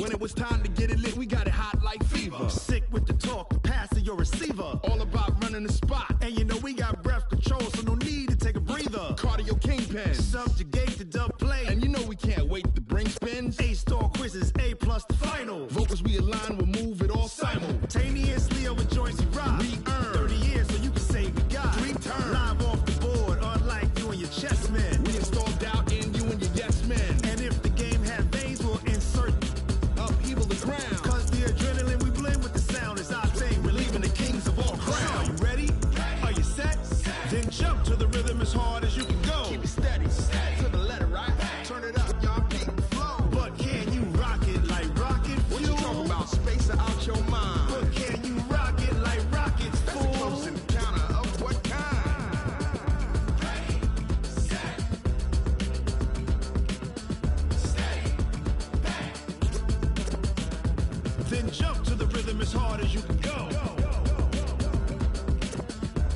When it was time to get it lit, we got it hot like fever. Sick with the talk, the pass to your receiver. All about running the spot. And you know we got breath control, so no need to take a breather. Cardio kingpin, subjugate the dub play. And you know we can't wait to bring spins. A-star quizzes, A+ the final. Vocals we align, we'll move it all simultaneously over joints we rock. We earn 30 years, so you can say we got 3 turns. Live off the board, unlike you and your chess men. We install doubt in you and your yes men. And if the game had veins, we'll insert upheaval the ground. Cause the adrenaline we blend with the sound is our thing. We're leaving the kings of all crowns. Are you ready? Are you set? Then jump to the rhythm as hard as you can go. Keep it steady, to the letter, right? Turn it up, y'all keep the flow. But can you rock it like rocket fuel? What you talking about? Space out your mind. But can you rock it like rockets, fool? That's a close encounter of what kind? Ready, set, steady, back. Then jump to the rhythm as hard as you can go.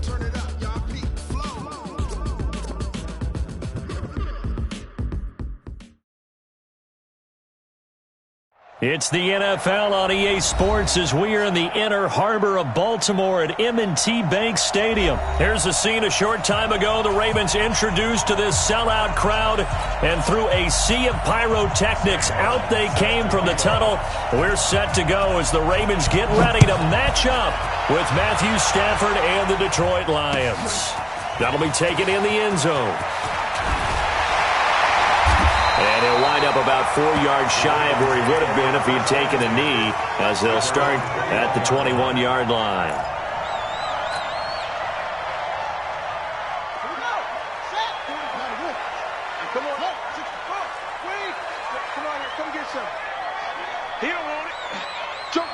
Turn it up, y'all keep the flow. It's the NFL on EA Sports as we are in the inner harbor of Baltimore at M&T Bank Stadium. Here's a scene a short time ago. The Ravens introduced to this sellout crowd, and through a sea of pyrotechnics, out they came from the tunnel. We're set to go as the Ravens get ready to match up with Matthew Stafford and the Detroit Lions. That'll be taken in the end zone. And he'll wind up about 4 yards shy of where he would have been if he'd taken a knee, as they'll start at the 21-yard line. Come on, wait. Come on here, come get some. He don't want it. Jump.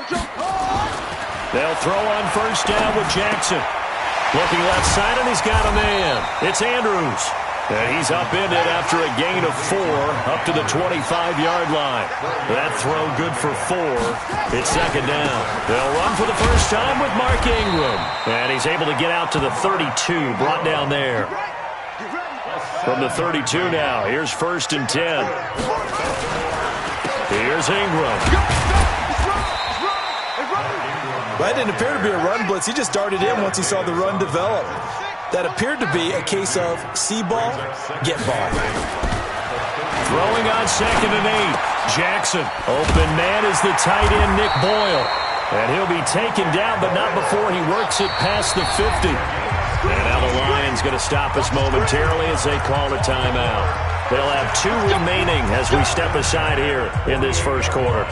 They'll throw on first down with Jackson. Looking left side, and he's got a man. It's Andrews. And he's upended after a gain of 4 up to the 25-yard line. That throw good for 4. It's second down. They'll run for the first time with Mark Ingram. And he's able to get out to the 32, brought down there. From the 32 now, here's first and 10. Here's Ingram. That didn't appear to be a run blitz. He just darted in once he saw the run develop. That appeared to be a case of see ball, get ball. Throwing on second and 8. Jackson. Open man is the tight end, Nick Boyle. And he'll be taken down, but not before he works it past the 50. And now the Lions going to stop us momentarily as they call a timeout. They'll have 2 remaining as we step aside here in this first quarter.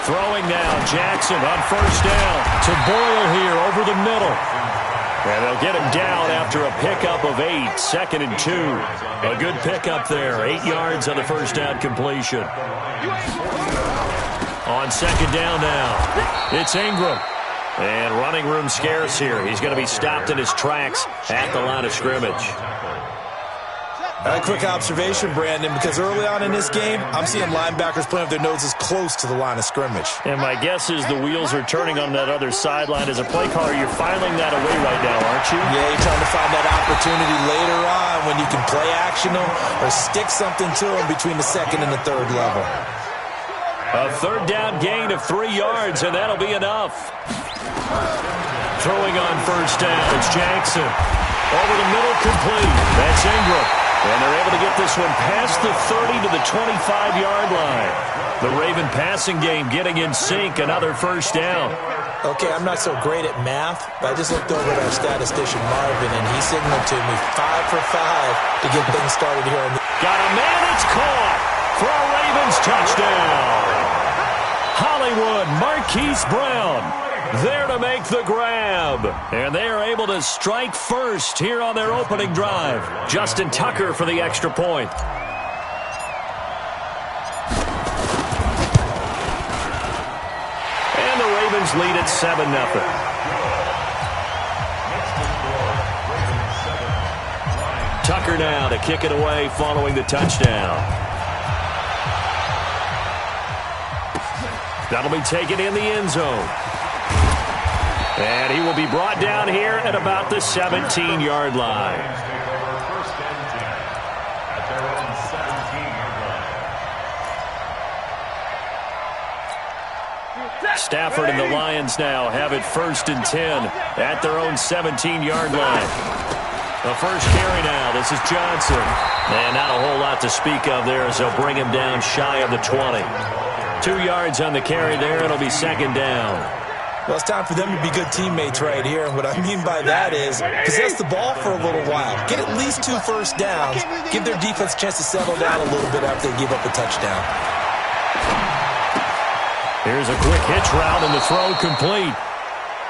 Throwing now, Jackson on first down to Boyle here over the middle. And they'll get him down after a pickup of 8, second and 2. A good pickup there, 8 yards on the first down completion. On second down now, it's Ingram. And running room scarce here. He's going to be stopped in his tracks at the line of scrimmage. A quick observation, Brandon, because early on in this game, I'm seeing linebackers playing with their noses close to the line of scrimmage. And my guess is the wheels are turning on that other sideline. As a play caller, you're filing that away right now, aren't you? Yeah, you're trying to find that opportunity later on when you can play action them or stick something to them between the second and the third level. A third down gain of 3 yards, and that'll be enough. Throwing on first down, it's Jackson. Over the middle, complete. That's Ingram. And they're able to get this one past the 30 to the 25-yard line. The Raven passing game getting in sync, another first down. Okay, I'm not so great at math, but I just looked over at our statistician, Marvin, and he signaled to me 5 for 5 to get things started here. Got a man, it's caught for a Ravens touchdown. Hollywood Marquise Brown there to make the grab. And they are able to strike first here on their opening drive. Justin Tucker for the extra point. And the Ravens lead at 7-0. Tucker now to kick it away following the touchdown. That'll be taken in the end zone. And he will be brought down here at about the 17-yard line. Stafford and the Lions now have it 1st and 10 at their own 17-yard line. The first carry now. This is Johnson. And not a whole lot to speak of there as they'll bring him down shy of the 20. 2 yards on the carry there. It'll be 2nd down. Well, it's time for them to be good teammates right here. And what I mean by that is possess the ball for a little while. Get at least 2 first downs. Give their defense a chance to settle down a little bit after they give up a touchdown. Here's a quick hitch route and the throw complete.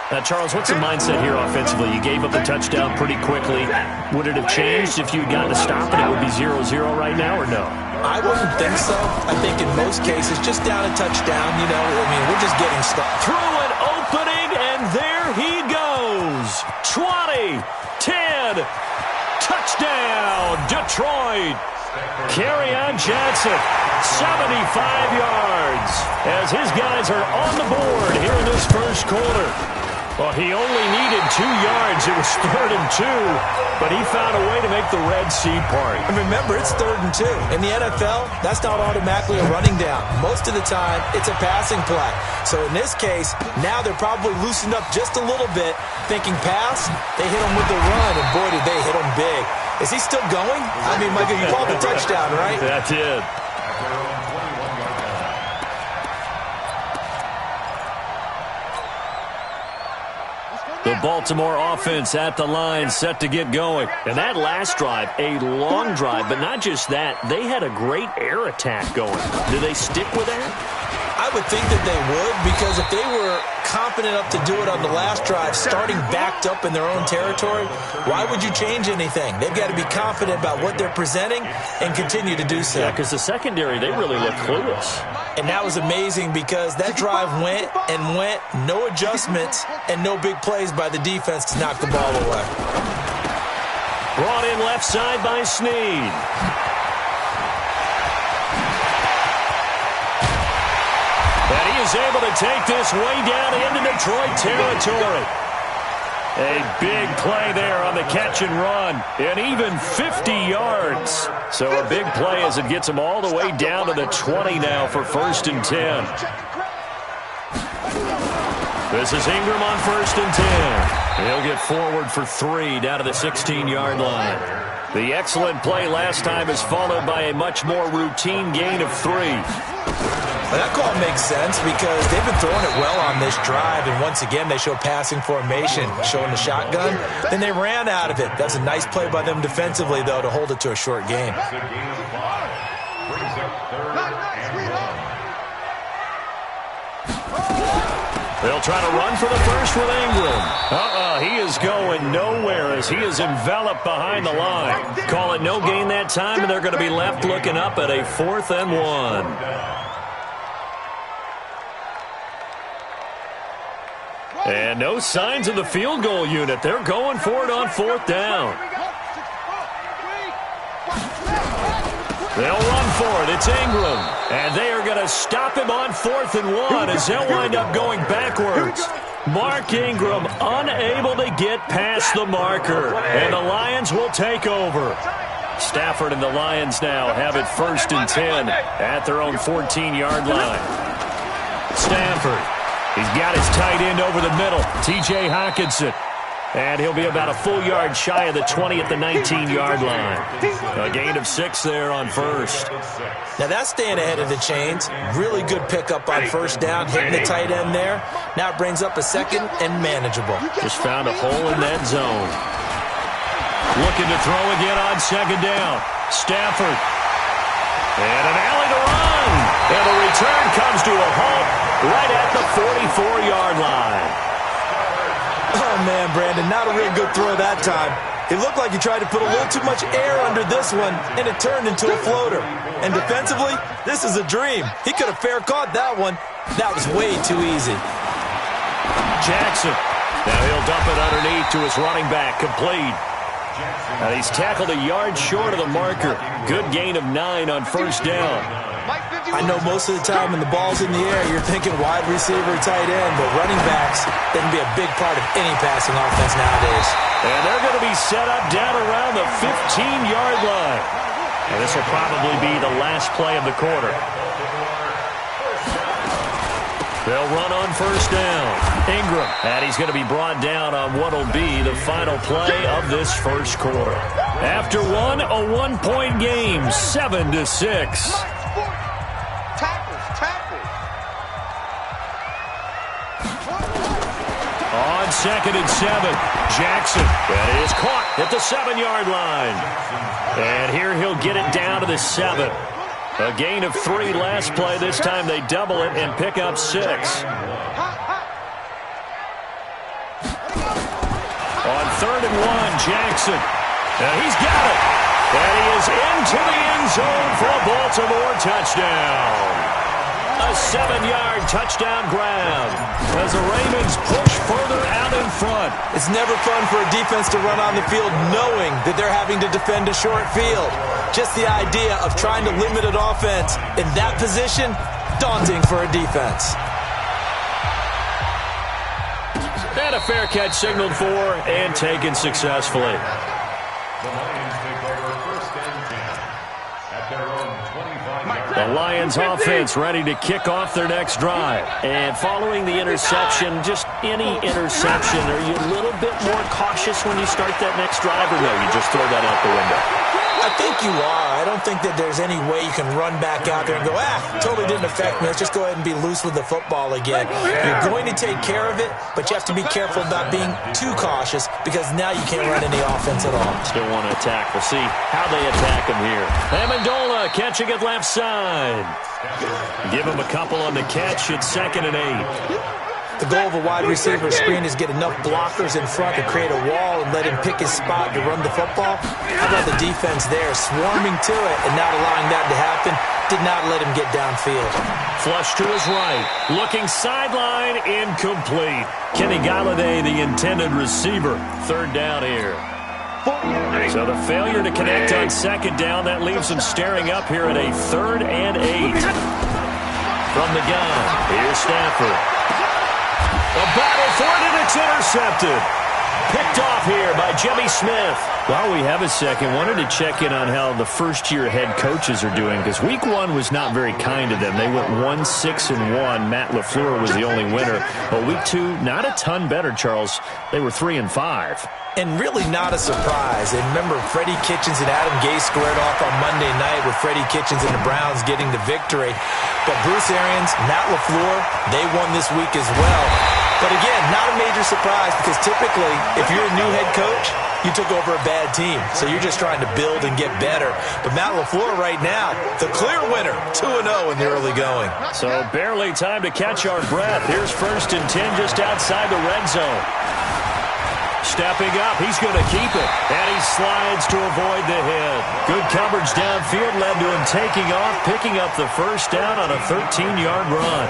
Now, Charles, what's the mindset here offensively? You gave up the touchdown pretty quickly. Would it have changed if you had gotten a stop and it would be 0-0 right now, or no? I wouldn't think so. I think in most cases, just down a touchdown, you know, I mean, we're just getting started. Through an opening, and there he goes. 20, 10, touchdown, Detroit. Carry on Johnson, 75 yards, as his guys are on the board here in this first quarter. Well, he only needed 2 yards. It was 3rd and 2, but he found a way to make the Red Sea part. And remember, it's 3rd and 2. In the NFL, that's not automatically a running down. Most of the time, it's a passing play. So in this case, now they're probably loosened up just a little bit, thinking pass. They hit him with the run, and boy, did they hit him big. Is he still going? I mean, Michael, you called the touchdown, right? That's it. The Baltimore offense at the line, set to get going. And that last drive, a long drive, but not just that. They had a great air attack going. Do they stick with that? I would think that they would, because if they were confident enough to do it on the last drive, starting backed up in their own territory, why would you change anything? They've got to be confident about what they're presenting and continue to do so. Yeah, because the secondary, they really look clueless. And that was amazing because that drive went and went, no adjustments, and no big plays by the defense to knock the ball away. Brought in left side by Snead. And he is able to take this way down into Detroit territory. A big play there on the catch and run, and even 50 yards. So a big play as it gets him all the way down to the 20 now for 1st and 10. This is Ingram on 1st and 10. He'll get forward for 3 down to the 16-yard line. The excellent play last time is followed by a much more routine gain of 3. Well, that call makes sense because they've been throwing it well on this drive, and once again they show passing formation, showing the shotgun. Then they ran out of it. That's a nice play by them defensively, though, to hold it to a short gain. They'll try to run for the first with Ingram. He is going nowhere as he is enveloped behind the line. Call it no gain that time, and they're going to be left looking up at a 4th and 1. And no signs of the field goal unit. They're going for it on 4th down. They'll run for it. It's Ingram. And they are going to stop him on 4th and 1 as they'll wind up going backwards. Mark Ingram unable to get past the marker. And the Lions will take over. Stafford and the Lions now have it 1st and 10 at their own 14-yard line. Stafford. He's got his tight end over the middle, T.J. Hockenson. And he'll be about a full yard shy of the 20 at the 19-yard line. A gain of 6 there on 1st. Now that's staying ahead of the chains. Really good pickup on 1st down, hitting the tight end there. Now it brings up a 2nd and manageable. Just found a hole in that zone. Looking to throw again on 2nd down. Stafford. And an alley to run. And the return comes to a halt right at the 44-yard line. Oh, man, Brandon, not a real good throw that time. It looked like he tried to put a little too much air under this one, and it turned into a floater. And defensively, this is a dream. He could have fair caught that one. That was way too easy. Jackson. Now he'll dump it underneath to his running back, complete. And he's tackled a yard short of the marker. Good gain of 9 on 1st down. I know most of the time when the ball's in the air, you're thinking wide receiver, tight end, but running backs can be a big part of any passing offense nowadays. And they're going to be set up down around the 15-yard line. And this will probably be the last play of the quarter. They'll run on first down. Ingram, and he's going to be brought down on what will be the final play of this first quarter. After one, a one-point game, 7-6. On 2nd and 7, Jackson. That is caught at the 7-yard line. And here he'll get it down to the 7. A gain of 3 last play. This time they double it and pick up 6. On 3rd and 1, Jackson. And he's got it. And he is into the end zone for a Baltimore touchdown. A 7-yard touchdown grab as the Ravens push further out in front. It's never fun for a defense to run on the field knowing that they're having to defend a short field. Just the idea of trying to limit an offense in that position, daunting for a defense. And a fair catch signaled for and taken successfully. The Lions take over 1st and 10 at their own 25-yard. The Lions offense ready to kick off their next drive. And following the interception, just any interception, are you a little bit more cautious when you start that next drive, or no, you just throw that out the window? I think you are. I don't think that there's any way you can run back out there and go, totally didn't affect me. Let's just go ahead and be loose with the football again. You're going to take care of it, but you have to be careful about being too cautious because now you can't run any offense at all. Still want to attack. We'll see how they attack him here. Amendola catching it left side. Give him a couple on the catch at 2nd and 8. The goal of a wide receiver screen is get enough blockers in front to create a wall and let him pick his spot to run the football. How about the defense there, swarming to it and not allowing that to happen? Did not let him get downfield. Flush to his right. Looking sideline, incomplete. Kenny Galladay, the intended receiver. 3rd down here. So the failure to connect on 2nd down, that leaves him staring up here at a 3rd and 8. From the gun, here's Stafford. A battle for it, and it's intercepted. Picked off here by Jimmy Smith. While we have a second, wanted to check in on how the first-year head coaches are doing, because Week 1 was not very kind to them. They went 1-6-1. Matt LaFleur was the only winner. But Week 2, not a ton better, Charles. They were 3-5. And really not a surprise. And remember, Freddie Kitchens and Adam Gase squared off on Monday night with Freddie Kitchens and the Browns getting the victory. But Bruce Arians, Matt LaFleur, they won this week as well. But again, not a major surprise because typically, if you're a new head coach, you took over a bad team. So you're just trying to build and get better. But Matt LaFleur right now, the clear winner, 2-0 in the early going. So barely time to catch our breath. Here's 1st and 10 just outside the red zone. Stepping up, he's going to keep it. And he slides to avoid the hit. Good coverage downfield led to him taking off, picking up the 1st down on a 13-yard run.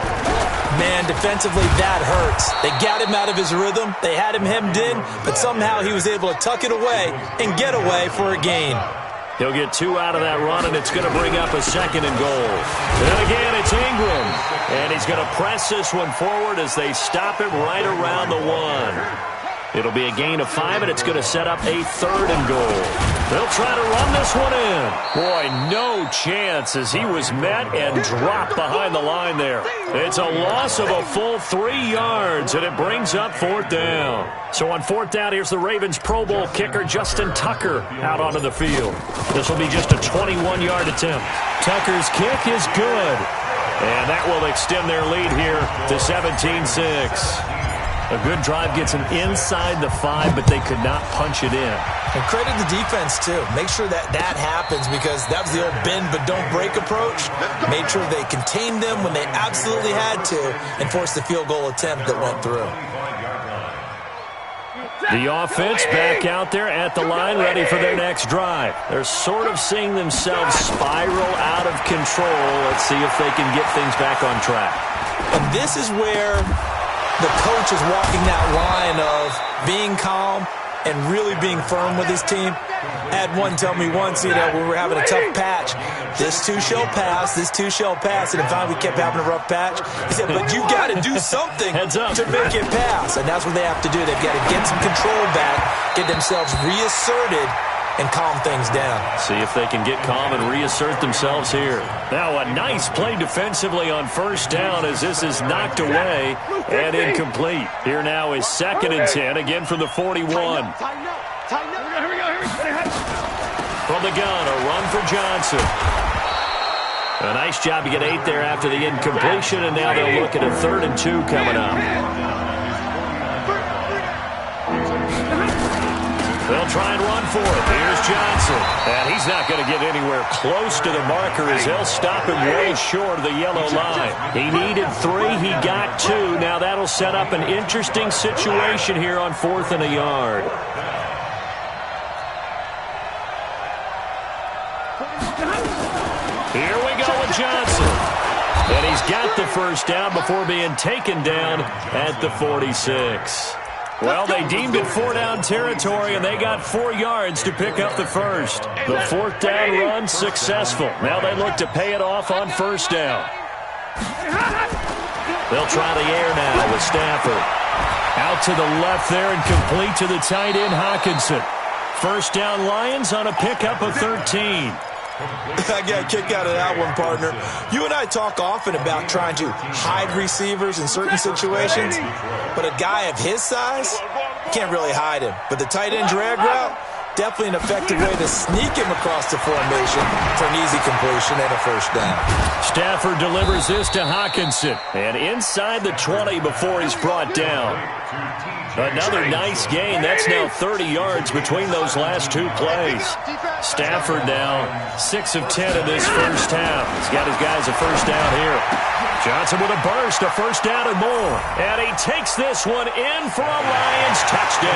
Man, defensively, that hurts. They got him out of his rhythm. They had him hemmed in, but somehow he was able to tuck it away and get away for a gain. He'll get 2 out of that run, and it's going to bring up a 2nd and goal. And again, it's Ingram. And he's going to press this one forward as they stop him right around the 1. It'll be a gain of 5, and it's going to set up a 3rd and goal. They'll try to run this one in. Boy, no chance as he was met and dropped behind the line there. It's a loss of a full 3 yards, and it brings up 4th down. So on 4th down, here's the Ravens Pro Bowl kicker Justin Tucker out onto the field. This will be just a 21-yard attempt. Tucker's kick is good, and that will extend their lead here to 17-6. A good drive gets them inside the 5, but they could not punch it in. And credit the defense, too. Make sure that happens because that was the old bend but don't break approach. Made sure they contained them when they absolutely had to and forced the field goal attempt that went through. The offense back out there at the line ready for their next drive. They're sort of seeing themselves spiral out of control. Let's see if they can get things back on track. And this is where the coach is walking that line of being calm and really being firm with his team. I had one tell me once, when we were having a tough patch, this too shall pass, this too shall pass. And finally we kept having a rough patch. He said, but you got to do something to make it pass. And that's what they have to do. They've got to get some control back, get themselves reasserted, and calm things down. See if they can get calm and reassert themselves here. Now a nice play defensively on first down as this is knocked away and incomplete. Here now is 2nd and 10, again from the 41. From the gun, a run for Johnson. A nice job to get 8 there after the incompletion, and now they'll look at a 3rd and 2 coming up. They'll try and run for it. Here's Johnson. And he's not going to get anywhere close to the marker as they'll stop him way short of the yellow line. He needed 3. He got 2. Now that'll set up an interesting situation here on 4th and a yard. Here we go with Johnson. And he's got the first down before being taken down at the 46. Well, they deemed it 4-down territory, and they got 4 yards to pick up the first. The 4th down run successful. Now they look to pay it off on first down. They'll try the air now with Stafford. Out to the left there and complete to the tight end, Hockenson. First down Lions on a pickup of 13. I got a kick out of that one, partner. You and I talk often about trying to hide receivers in certain situations, but a guy of his size can't really hide him. But the tight end drag route, definitely an effective way to sneak him across the formation for an easy completion and a first down. Stafford delivers this to Hockenson, and inside the 20 before he's brought down. Another nice gain. That's now 30 yards between those last 2 plays. Stafford now 6 of 10 in this first half. He's got his guys a first down here. Johnson with a burst, a first down and more. And he takes this one in for a Lions touchdown.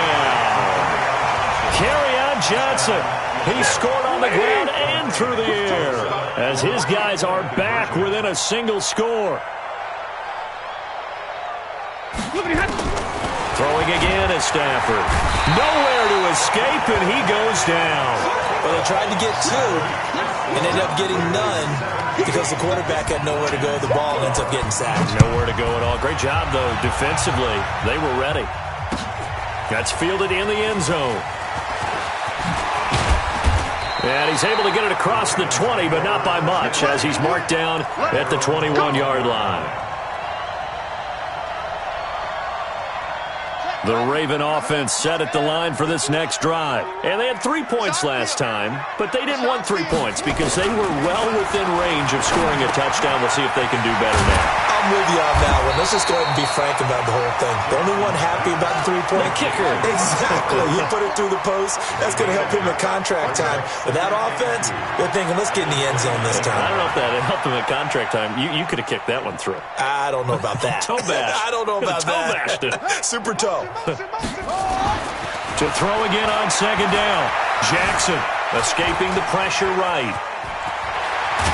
Kerryon Johnson. He scored on the ground and through the air as his guys are back within a single score. Throwing again is Stafford. Nowhere to escape, and he goes down. Well, they tried to get 2 and ended up getting none because the quarterback had nowhere to go. The ball ends up getting sacked. Nowhere to go at all. Great job, though, defensively. They were ready. That's fielded in the end zone. And he's able to get it across the 20, but not by much, as he's marked down at the 21-yard line. The Raven offense set at the line for this next drive. And they had 3 points last time, but they didn't want 3 points because they were well within range of scoring a touchdown. We'll see if they can do better now. I'm with you on that one. Let's just go ahead and be frank about the whole thing. The only one happy about the 3-point kicker. Exactly. He put it through the post. That's going to help him at contract time. But that offense, they're thinking, let's get in the end zone this time. I don't know if that helped him at contract time. You could have kicked that one through. I don't know about that. Toe bash. I don't know about toe bashed it. Super toe. To throw again on second down. Jackson escaping the pressure right.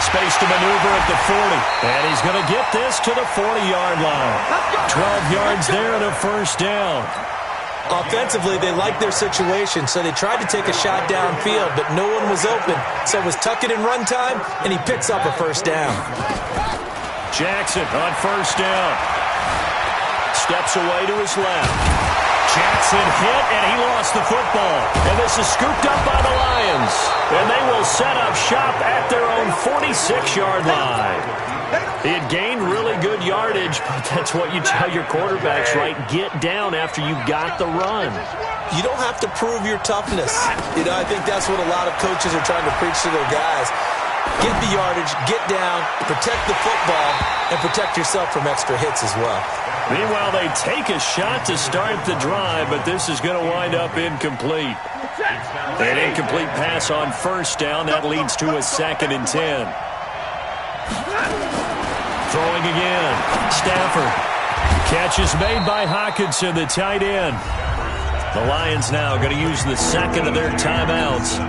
Space to maneuver at the 40. And he's going to get this to the 40-yard line. 12 yards there and a first down. Offensively, they liked their situation, so they tried to take a shot downfield, but no one was open. So it was tuck it in run time, and he picks up a first down. Jackson on first down. Steps away to his left. Jackson hit, and he lost the football. And this is scooped up by the Lions. And they will set up shop at their own 46-yard line. He had gained really good yardage, but that's what you tell your quarterbacks, right? Get down after you got the run. You don't have to prove your toughness. You know, I think that's what a lot of coaches are trying to preach to their guys. Get the yardage, get down, protect the football, and protect yourself from extra hits as well. Meanwhile, they take a shot to start the drive, but this is going to wind up incomplete. An incomplete pass on first down. That leads to a 2nd and 10. Throwing again. Stafford. Catch is made by Hockenson, the tight end. The Lions now going to use the second of their timeouts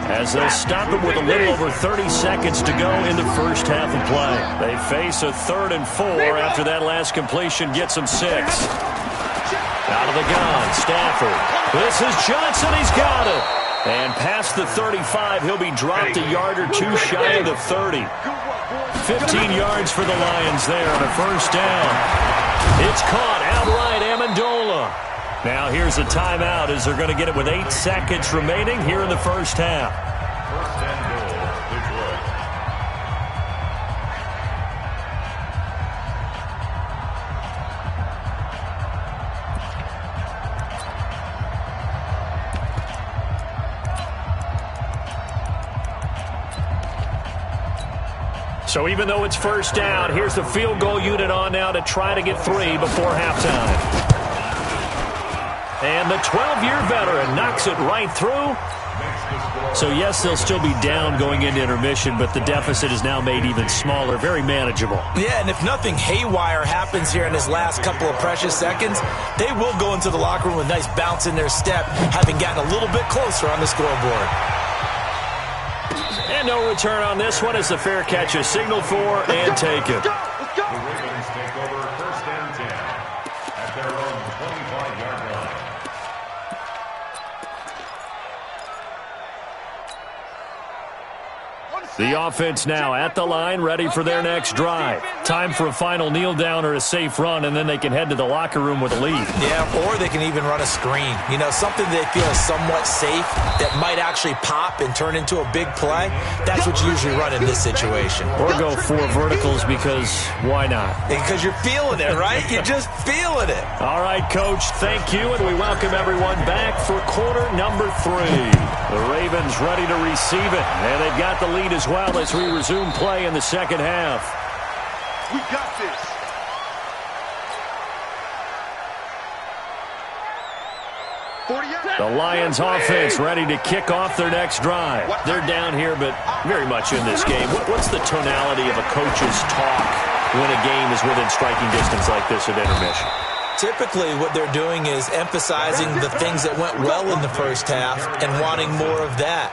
as they'll stop it with a little over 30 seconds to go in the first half of play. They face a 3rd and 4 after that last completion gets them 6. Out of the gun, Stafford. This is Johnson. He's got it. And past the 35, he'll be dropped a yard or 2 shy of the 30. 15 yards for the Lions there on a first down. It's caught outright, Amendola. Now here's a timeout as they're going to get it with 8 seconds remaining here in the first half. First and goal, Detroit. So even though it's first down, here's the field goal unit on now to try to get 3 before halftime. And the 12-year veteran knocks it right through. So, yes, they'll still be down going into intermission, but the deficit is now made even smaller, very manageable. Yeah, and if nothing haywire happens here in his last couple of precious seconds, they will go into the locker room with a nice bounce in their step, having gotten a little bit closer on the scoreboard. And no return on this one as the fair catch is signaled for and taken. The Ravens take over first and 10 at their own 25-yard line. The offense now at the line, ready for their next drive. Time for a final kneel down or a safe run, and then they can head to the locker room with a lead. Yeah, or they can even run a screen. You know, something they feel is somewhat safe that might actually pop and turn into a big play. That's what you usually run in this situation. Or go 4 verticals because why not? Because you're feeling it, right? You're just feeling it. All right, Coach, thank you, and we welcome everyone back for quarter number 3. The Ravens ready to receive it, and they've got the lead as well as we resume play in the second half. We got this. The Lions offense ready to kick off their next drive. They're down here, but very much in this game. What's the tonality of a coach's talk when a game is within striking distance like this at intermission? Typically, what they're doing is emphasizing the things that went well in the first half and wanting more of that.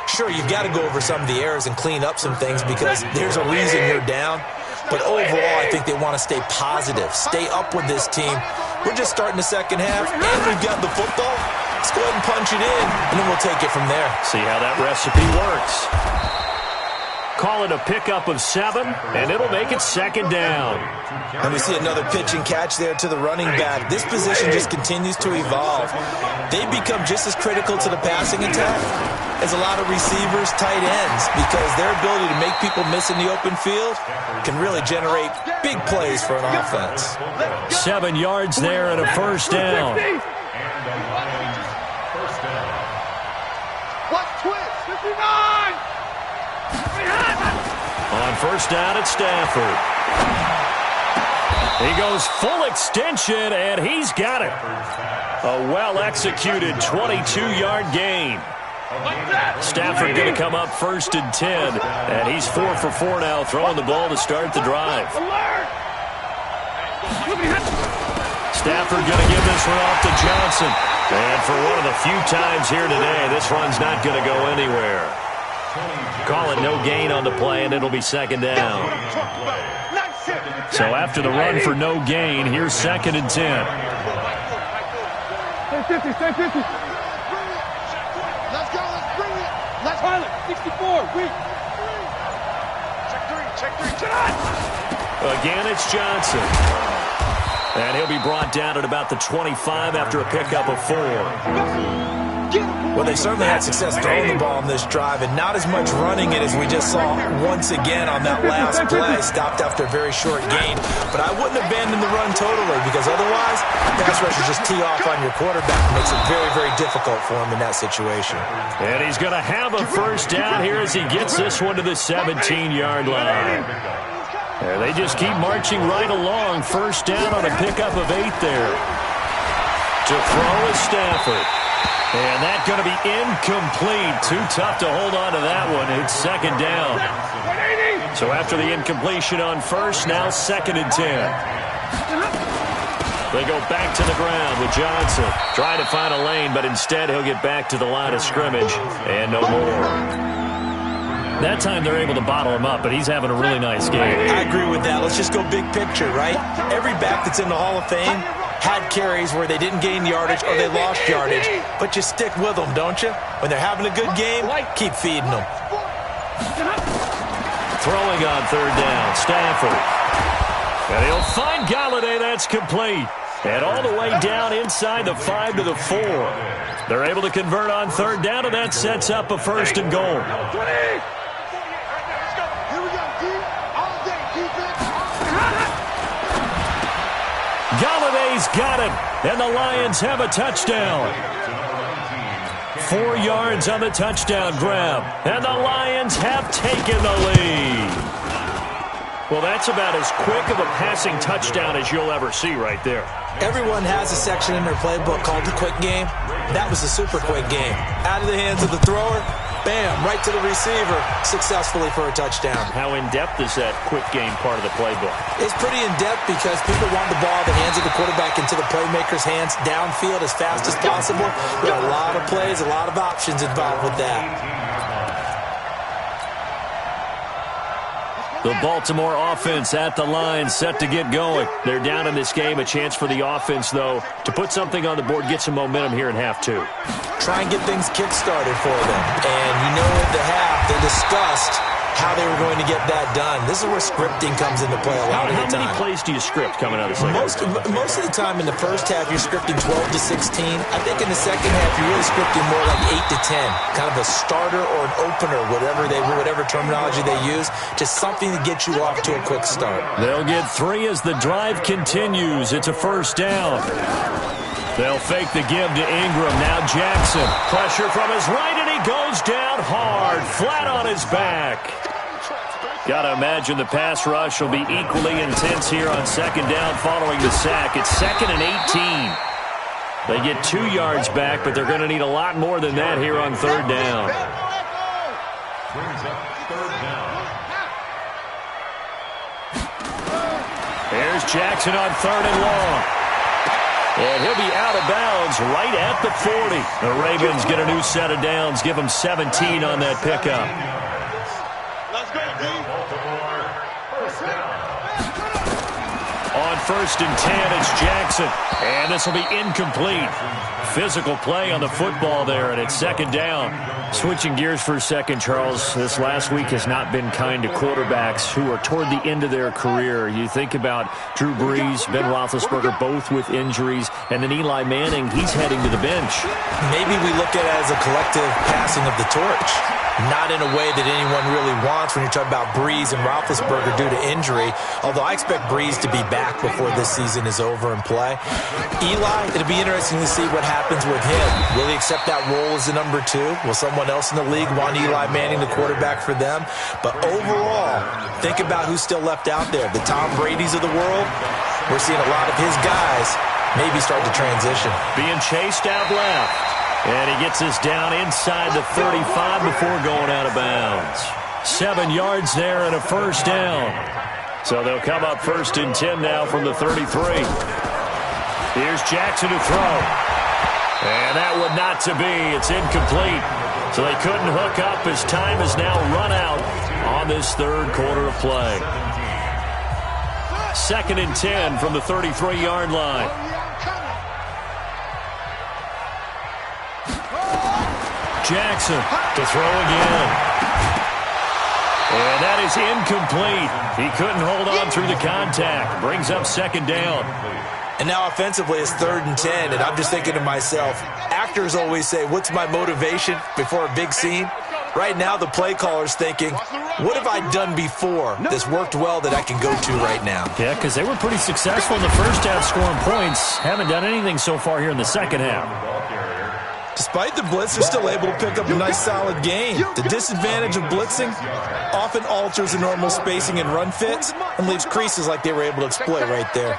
Sure, you've got to go over some of the errors and clean up some things because there's a reason you're down. But overall, I think they want to stay positive, stay up with this team. We're just starting the second half, and we've got the football. Let's go ahead and punch it in, and then we'll take it from there. See how that recipe works. Call it a pickup of 7, and it'll make it second down. And we see another pitch and catch there to the running back. This position just continues to evolve. They become just as critical to the passing attack as a lot of receivers, tight ends, because their ability to make people miss in the open field can really generate big plays for an offense. 7 yards there and a first down. And the Lions first down. Let's twist. 59. On first down at Stafford. He goes full extension, and he's got it. A well-executed 22-yard gain. Stafford going to come up first and 10, and he's 4 for 4 now, throwing the ball to start the drive. Stafford going to give this one off to Johnson. And for one of the few times here today, this run's not going to go anywhere. Call it no gain on the play, and it'll be second down. So after the run for no gain, here's second and 10. Stay 50, stay 50. Let's go, let's bring it. Let's pilot. 64, weak. Check 3, tonight. Again, it's Johnson. And he'll be brought down at about the 25 after a pickup of 4. Well, they certainly had success throwing the ball on this drive, and not as much running it as we just saw once again on that last play. Stopped after a very short gain. But I wouldn't abandon the run totally, because otherwise, pass rushers just tee off on your quarterback. It makes it very, very difficult for him in that situation. And he's going to have a first down here as he gets this one to the 17-yard line. And they just keep marching right along. First down on a pickup of 8 there. To throw is Stafford. And that's going to be incomplete. Too tough to hold on to that one. It's second down. So after the incompletion on first, now second and 10. They go back to the ground with Johnson. Trying to find a lane, but instead he'll get back to the line of scrimmage. And no more. That time they're able to bottle him up, but he's having a really nice game. I agree with that. Let's just go big picture, right? Every back that's in the Hall of Fame had carries where they didn't gain yardage or they lost yardage, but you stick with them, don't you? When they're having a good game, keep feeding them. Throwing on third down, Stafford. And he'll find Galladay. That's complete. And all the way down inside the 5 to the 4. They're able to convert on third down, and that sets up a 1st and goal. Galladay's got it, and the Lions have a touchdown. 4 yards on the touchdown grab, and the Lions have taken the lead. Well, that's about as quick of a passing touchdown as you'll ever see right there. Everyone has a section in their playbook called the quick game. That was a super quick game. Out of the hands of the thrower, bam, right to the receiver, successfully for a touchdown. How in-depth is that quick game part of the playbook? It's pretty in-depth because people want the ball in the hands of the quarterback into the playmaker's hands downfield as fast as possible. There are a lot of plays, a lot of options involved with that. The Baltimore offense at the line, set to get going. They're down in this game. A chance for the offense, though, to put something on the board, get some momentum here in half 2. Try and get things kick-started for them. And you know at the half, they discussed how they were going to get that done. This is where scripting comes into play a lot of the time. How many plays do you script coming out of the second? Most of the time in the first half, you're scripting 12 to 16. I think in the second half, you're really scripting more like 8 to 10. Kind of a starter or an opener, whatever terminology they use. Just something to get you off to a quick start. They'll get 3 as the drive continues. It's a 1st down. They'll fake the give to Ingram. Now Jackson. Pressure from his right, and he goes down hard, flat on his back. Got to imagine the pass rush will be equally intense here on 2nd down following the sack. It's 2nd and 18. They get 2 yards back, but they're going to need a lot more than that here on 3rd down. Brings up 3rd down. There's Jackson on 3rd and long. And he'll be out of bounds right at the 40. The Ravens get a new set of downs, give them 17 on that pickup. On 1st and 10, it's Jackson. And this will be incomplete. Physical play on the football there, and it's 2nd down. Switching gears for a second, Charles, this last week has not been kind to quarterbacks who are toward the end of their career. You think about Drew Brees, Ben Roethlisberger, both with injuries, and then Eli Manning, he's heading to the bench. Maybe we look at it as a collective passing of the torch. Not in a way that anyone really wants when you're talking about Brees and Roethlisberger due to injury, although I expect Brees to be back before this season is over and play. Eli, it'll be interesting to see what happens with him. Will he accept that role as the number 2? Will someone else in the league want Eli Manning, the quarterback, for them? But overall, think about who's still left out there. The Tom Brady's of the world, we're seeing a lot of his guys maybe start to transition. Being chased out left. And he gets us down inside the 35 before going out of bounds. 7 yards there and a 1st down. So they'll come up 1st and 10 now from the 33. Here's Jackson to throw. And that would not to be. It's incomplete. So they couldn't hook up as time has now run out on this 3rd quarter of play. 2nd and 10 from the 33-yard line. Jackson to throw again. And that is incomplete. He couldn't hold on through the contact. Brings up 2nd down. And now offensively it's 3rd and 10, and I'm just thinking to myself, actors always say, what's my motivation before a big scene? Right now the play caller's thinking, what have I done before that's worked well that I can go to right now? Yeah, because they were pretty successful in the first half scoring points. Haven't done anything so far here in the second half. Despite the blitz, they're still able to pick up a nice solid gain. The disadvantage of blitzing often alters the normal spacing and run fits and leaves creases like they were able to exploit right there.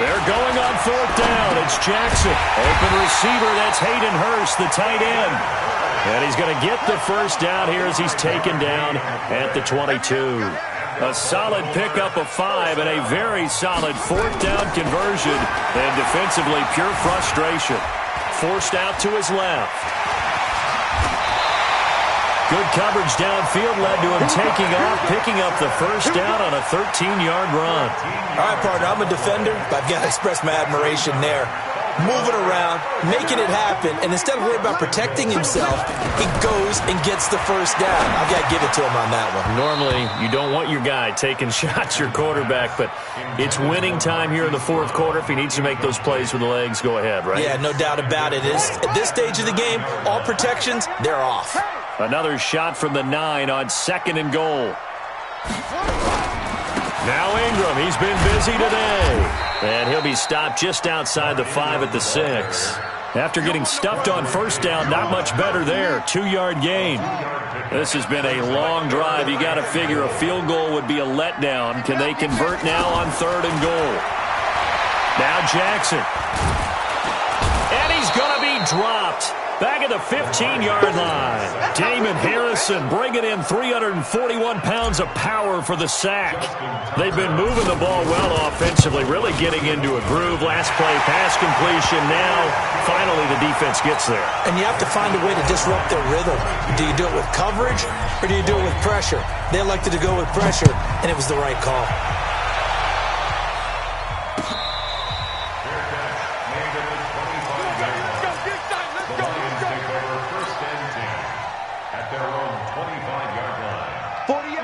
They're going on 4th down. It's Jackson. Open receiver, that's Hayden Hurst, the tight end. And he's going to get the 1st down here as he's taken down at the 22. A solid pickup of 5 and a very solid 4th down conversion. And defensively, pure frustration. Forced out to his left. Good coverage downfield led to him taking off, picking up the 1st down on a 13-yard run. All right, partner, I'm a defender, but I've got to express my admiration there. moving around, making it happen, and instead of worrying about protecting himself, he goes and gets the first down. I've got to give it to him on that one. Normally, you don't want your guy taking shots, your quarterback, but it's winning time here in the fourth quarter. If he needs to make those plays with the legs, go ahead, right? Yeah, no doubt about it. At this stage of the game, all protections, they're off. Another shot from the 9 on 2nd and goal. Now Ingram, he's been busy today. And he'll be stopped just outside the 5 at the 6. After getting stuffed on first down, not much better there. 2-yard gain. This has been a long drive. You got to figure a field goal would be a letdown. Can they convert now on 3rd and goal? Now Jackson. And he's going to be dropped. Back at the 15-yard line. Damon Harrison bringing in 341 pounds of power for the sack. They've been moving the ball well offensively, really getting into a groove. Last play, pass completion. Now, finally, the defense gets there. And you have to find a way to disrupt their rhythm. Do you do it with coverage, or do you do it with pressure? They elected to go with pressure, and it was the right call.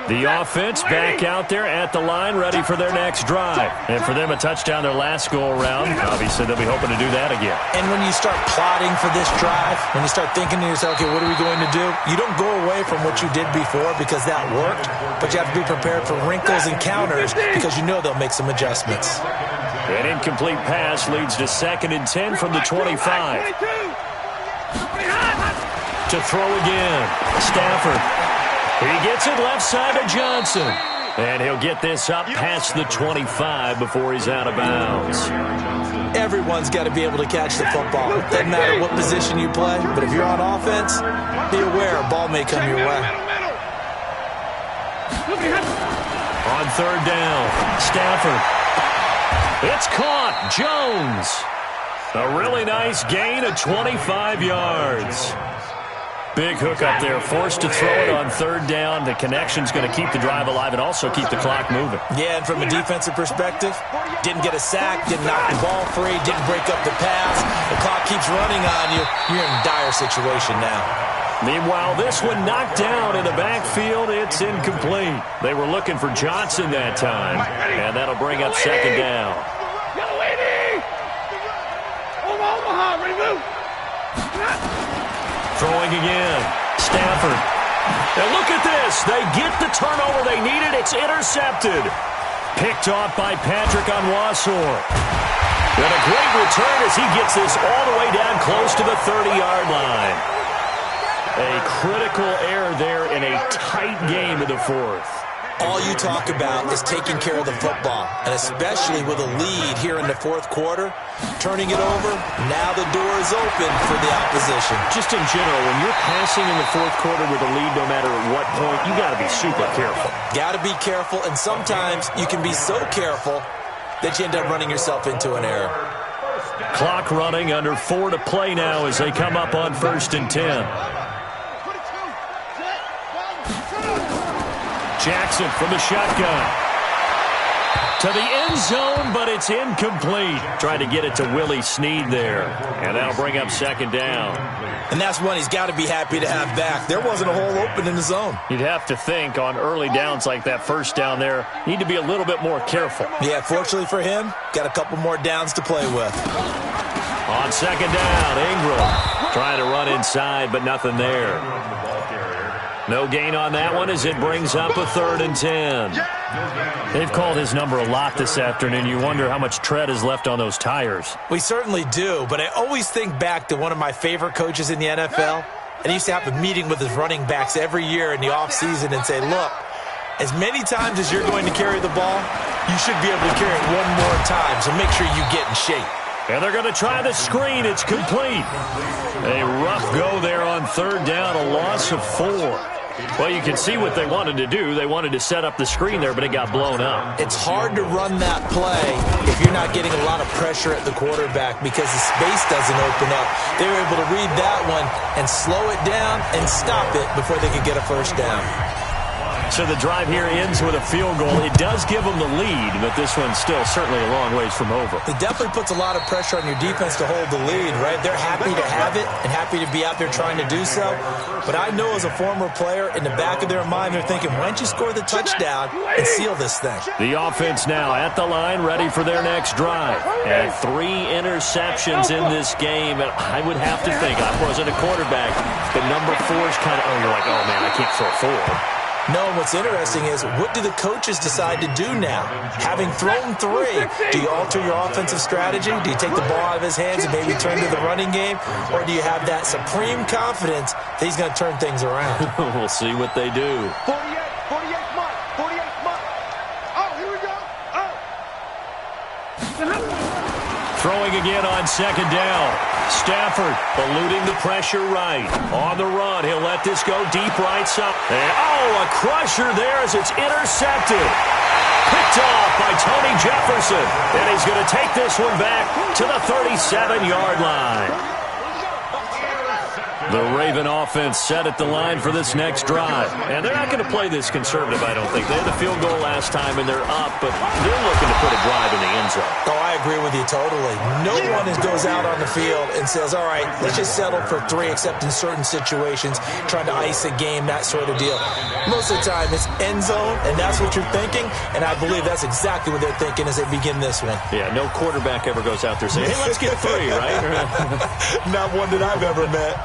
The offense back out there at the line, ready for their next drive. And for them, a touchdown their last go-around. Obviously, they'll be hoping to do that again. And when you start plotting for this drive, when you start thinking to yourself, okay, what are we going to do? You don't go away from what you did before because that worked, but you have to be prepared for wrinkles and counters because you know they'll make some adjustments. An incomplete pass leads to 2nd and 10 from the 25. To throw again. Stafford. He gets it left side to Johnson. And he'll get this up past the 25 before he's out of bounds. Everyone's got to be able to catch the football. Doesn't matter what position you play, but if you're on offense, be aware a ball may come your way. On 3rd down, Stafford. It's caught. Jones. A really nice gain of 25 yards. Big hook up there, forced to throw it on 3rd down. The connection's going to keep the drive alive and also keep the clock moving. Yeah, and from a defensive perspective, didn't get a sack, didn't knock the ball free, didn't break up the pass. The clock keeps running on you. You're in a dire situation now. Meanwhile, this one knocked down in the backfield. It's incomplete. They were looking for Johnson that time, and that'll bring up 2nd down. Omaha, ready to move. Throwing again. Stafford. And look at this. They get the turnover they needed. It's intercepted. Picked off by Patrick Onwuasor. And a great return as he gets this all the way down close to the 30-yard line. A critical error there in a tight game of the 4th. All you talk about is taking care of the football, and especially with a lead here in the 4th quarter, turning it over, now the door is open for the opposition. Just in general, when you're passing in the 4th quarter with a lead, no matter at what point, you got to be super careful. Got to be careful, and sometimes you can be so careful that you end up running yourself into an error. Clock running, under 4 to play now as they come up on 1st and 10. Jackson from the shotgun. To the end zone, but it's incomplete. Trying to get it to Willie Snead there. And that'll bring up 2nd down. And that's one he's got to be happy to have back. There wasn't a hole open in the zone. You'd have to think on early downs like that first down there, need to be a little bit more careful. Yeah, fortunately for him, got a couple more downs to play with. On 2nd down, Ingram trying to run inside, but nothing there. No gain on that one as it brings up a 3rd and 10. They've called his number a lot this afternoon. You wonder how much tread is left on those tires. We certainly do, but I always think back to one of my favorite coaches in the NFL. And he used to have a meeting with his running backs every year in the offseason and say, look, as many times as you're going to carry the ball, you should be able to carry it one more time, so make sure you get in shape. And they're going to try the screen. It's complete. A rough go there on 3rd down, a loss of 4. Well, you can see what they wanted to do. They wanted to set up the screen there, but it got blown up. It's hard to run that play if you're not getting a lot of pressure at the quarterback because the space doesn't open up. They were able to read that one and slow it down and stop it before they could get a first down. So the drive here ends with a field goal. It does give them the lead, but this one's still certainly a long ways from over. It definitely puts a lot of pressure on your defense to hold the lead, right? They're happy to have it and happy to be out there trying to do so. But I know as a former player, in the back of their mind, they're thinking, why don't you score the touchdown and seal this thing? The offense now at the line, ready for their next drive. And 3 interceptions in this game. And I would have to think, I wasn't a quarterback, but number 4 is kind of, you're like, oh, man, I can't throw 4. No, what's interesting is, what do the coaches decide to do now? Having thrown 3, do you alter your offensive strategy? Do you take the ball out of his hands and maybe turn to the running game? Or do you have that supreme confidence that he's going to turn things around? We'll see what they do. 48 month. Oh, here we go. Throwing again on second down. Stafford eluding the pressure right. On the run, he'll let this go deep right side. And, a crusher there as it's intercepted. Picked off by Tony Jefferson. And he's going to take this one back to the 37-yard line. The Raven offense set at the line for this next drive. And they're not going to play this conservative, I don't think. They had the field goal last time, and they're up, but they're looking to put a drive in the end zone. Oh, I agree with you totally. No one goes out on the field and says, all right, let's just settle for 3, except in certain situations, trying to ice a game, that sort of deal. Most of the time, it's end zone, and that's what you're thinking, and I believe that's exactly what they're thinking as they begin this one. Yeah, no quarterback ever goes out there saying, hey, let's get 3, right? Not one that I've ever met.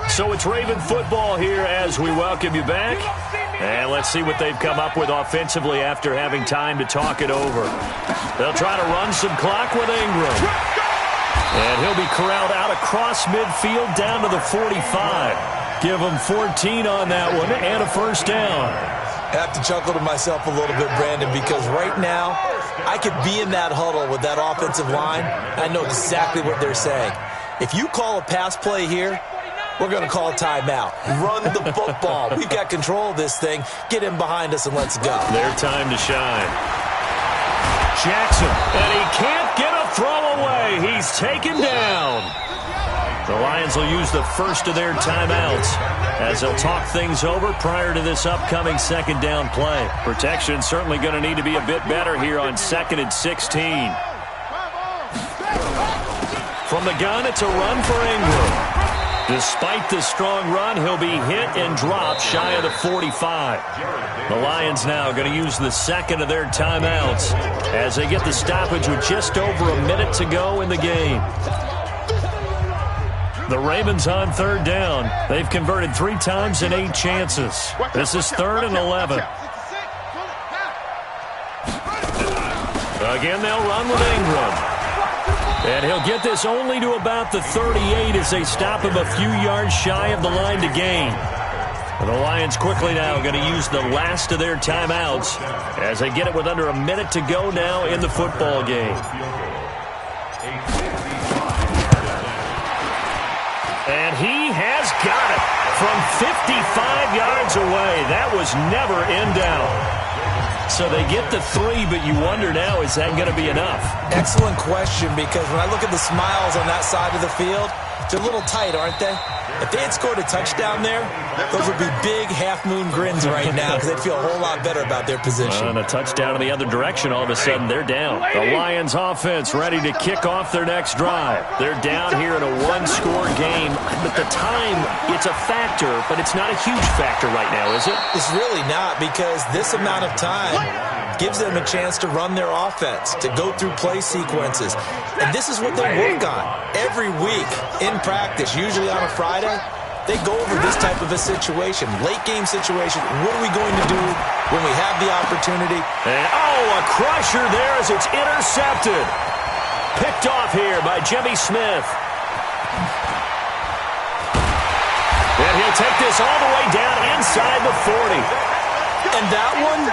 So it's Raven football here as we welcome you back. And let's see what they've come up with offensively after having time to talk it over. They'll try to run some clock with Ingram. And he'll be corralled out across midfield down to the 45. Give him 14 on that one and a first down. I have to chuckle to myself a little bit, Brandon, because right now I could be in that huddle with that offensive line. I know exactly what they're saying. If you call a pass play here, we're going to call a timeout. Run the football. We've got control of this thing. Get in behind us and let's go. Their time to shine. Jackson, and he can't get a throw away. He's taken down. The Lions will use the first of their timeouts as they'll talk things over prior to this upcoming second down play. Protection certainly going to need to be a bit better here on 2nd and 16. From the gun, it's a run for Ingram. Despite the strong run, he'll be hit and dropped shy of the 45. The Lions now going to use the second of their timeouts as they get the stoppage with just over a minute to go in the game. The Ravens on 3rd down. They've converted 3 times in 8 chances. This is 3rd and 11. Again, they'll run with Ingram. And he'll get this only to about the 38 as they stop him a few yards shy of the line to gain. And the Lions quickly now going to use the last of their timeouts as they get it with under a minute to go now in the football game. And he has got it from 55 yards away. That was never in doubt. So they get the 3, but you wonder now, is that going to be enough? Excellent question, because when I look at the smiles on that side of the field, they're a little tight, aren't they? If they had scored a touchdown there, those would be big half-moon grins right now because they'd feel a whole lot better about their position. And a touchdown in the other direction, all of a sudden they're down. The Lions offense ready to kick off their next drive. They're down here in a 1-score game, but the time, it's a factor, but it's not a huge factor right now, is it? It's really not, because this amount of time gives them a chance to run their offense, to go through play sequences. And this is what they work on every week in practice, usually on a Friday. They go over this type of a situation, late game situation. What are we going to do when we have the opportunity? And, a crusher there as it's intercepted. Picked off here by Jimmy Smith. And he'll take this all the way down inside the 40. And that one,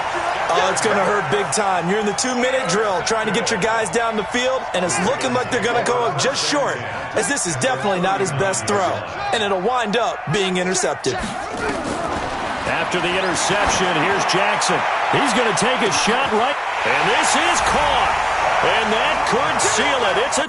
it's going to hurt big time. You're in the 2-minute drill trying to get your guys down the field, and it's looking like they're going to go up just short, as this is definitely not his best throw. And it'll wind up being intercepted. After the interception, here's Jackson. He's going to take a shot right, and this is caught. And that could seal it. It's a